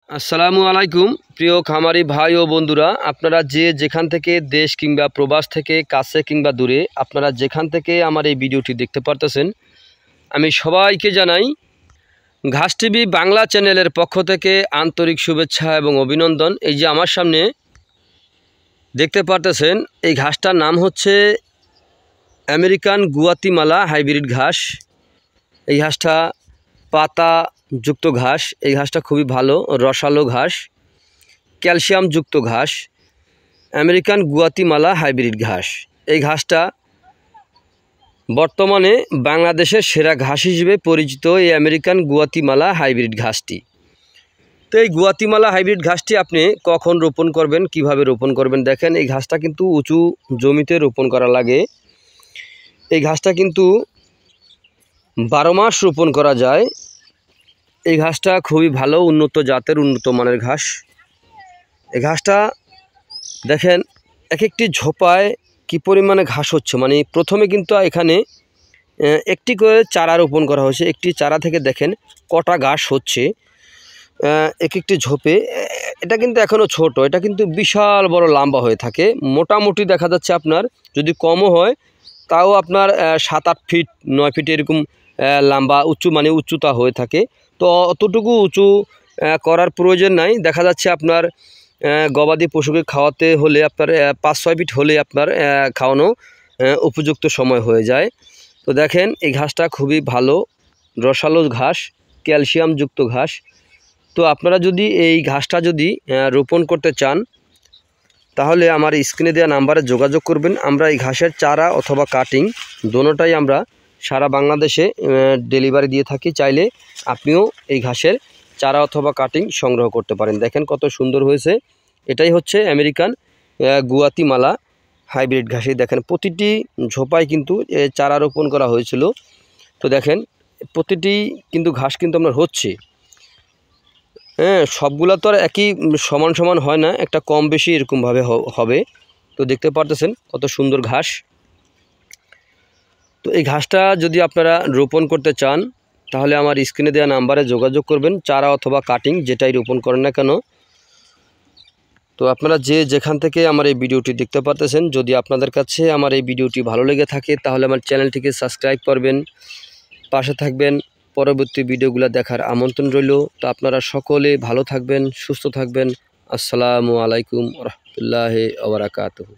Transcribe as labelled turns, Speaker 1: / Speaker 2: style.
Speaker 1: আসসালামু আলাইকুম প্রিয় খামারি ভাই ও বন্ধুরা, আপনারা যে যেখান থেকে দেশ কিংবা প্রবাস থেকে কাছে কিংবা দূরে আপনারা যেখান থেকে আমার এই ভিডিওটি দেখতে পারতেছেন, আমি সবাইকে জানাই ঘাস টিভি বাংলা চ্যানেলের পক্ষ থেকে আন্তরিক শুভেচ্ছা এবং অভিনন্দন। এই যে আমার সামনে দেখতে পারতেছেন, এই ঘাসটার নাম হচ্ছে আমেরিকান গুয়াতিমালা হাইব্রিড ঘাস। এই ঘাসটা পাতা যুক্ত ঘাস। এই ঘাসটা খুবই ভালো, রসালো ঘাস, ক্যালসিয়াম যুক্ত ঘাস, আমেরিকান গুয়াতিমালা হাইব্রিড ঘাস। এই ঘাসটা বর্তমানে বাংলাদেশের সেরা ঘাস হিসেবে পরিচিত এই আমেরিকান গুয়াতিমালা হাইব্রিড ঘাসটি। তো এই গুয়াতিমালা হাইব্রিড ঘাসটি আপনি কখন রোপণ করবেন, কিভাবে রোপণ করবেন, দেখেন এই ঘাসটা কিন্তু উঁচু জমিতে রোপণ করা লাগে। এই ঘাসটা কিন্তু 12 মাস রোপণ করা যায়। এই ঘাসটা খুবই ভালো, উন্নত জাতের, উন্নত মানের ঘাস। এই ঘাসটা দেখেন এক একটি ঝোপায় কি পরিমাণে ঘাস হচ্ছে। মানে প্রথমে কিন্তু এখানে একটি করে চারা রোপণ করা হয়েছে। একটি চারা থেকে দেখেন কটা ঘাস হচ্ছে এক একটি ঝোপে। এটা কিন্তু এখনও ছোট, এটা কিন্তু বিশাল বড় লম্বা হয়ে থাকে। মোটামুটি দেখা যাচ্ছে আপনার যদি কমও হয় তাও আপনার 7-8 ফিট 9 ফিট এরকম লম্বা উচ্চতা হয়ে থাকে। তো অতটুকু উঁচু করার প্রয়োজন নাই। দেখা যাচ্ছে আপনার গবাদি পশুকে খাওয়াতে হলে আপনার 5-6 ফিট হলে আপনার খাওয়ানো উপযুক্ত সময় হয়ে যায়। তো দেখেন এই ঘাসটা খুবই ভালো, রসালো ঘাস, ক্যালসিয়াম যুক্ত ঘাস। তো আপনারা যদি এই ঘাসটা যদি রোপণ করতে চান তাহলে আমার স্ক্রিনে দেওয়া নাম্বারে যোগাযোগ করবেন। আমরা এই ঘাসের চারা অথবা কাটিং দোনোটাই আমরা সারা বাংলাদেশে ডেলিভারি দিয়ে থাকি। চাইলে আপনিও এই ঘাসের চারা অথবা কাটিং সংগ্রহ করতে পারেন। দেখেন কত সুন্দর হয়েছে। এটাই হচ্ছে আমেরিকান গুয়াতিমালা হাইব্রিড ঘাসে। দেখেন প্রতিটি ঝোপায় কিন্তু চারা রোপণ করা হয়েছিল। তো দেখেন প্রতিটি কিন্তু ঘাস কিন্তু আপনার হচ্ছে, সবগুলা তো আর একই সমান হয় না, একটা কম বেশি এরকমভাবে হবে। তো দেখতে পারতেছেন কত সুন্দর ঘাস। তো এই ঘাসটা যদি আপনারা রোপণ করতে চান তাহলে আমার স্ক্রিনে দেওয়া নাম্বারে যোগাযোগ করবেন, চারা অথবা কাটিং যেটাই রোপণ করেন না কেন। তো আপনারা যে যেখান থেকে আমার এই ভিডিওটি দেখতে পারতেছেন, যদি আপনাদের কাছে আমার এই ভিডিওটি ভালো লেগে থাকে তাহলে আমার চ্যানেলটিকে সাবস্ক্রাইব করবেন, পাশে থাকবেন। পরবর্তী ভিডিওগুলো দেখার আমন্ত্রণ রইল। তো আপনারা সকলে ভালো থাকবেন, সুস্থ থাকবেন। আসসালামু আলাইকুম ওয়া রাহমাতুল্লাহি ওয়া বারাকাতুহু।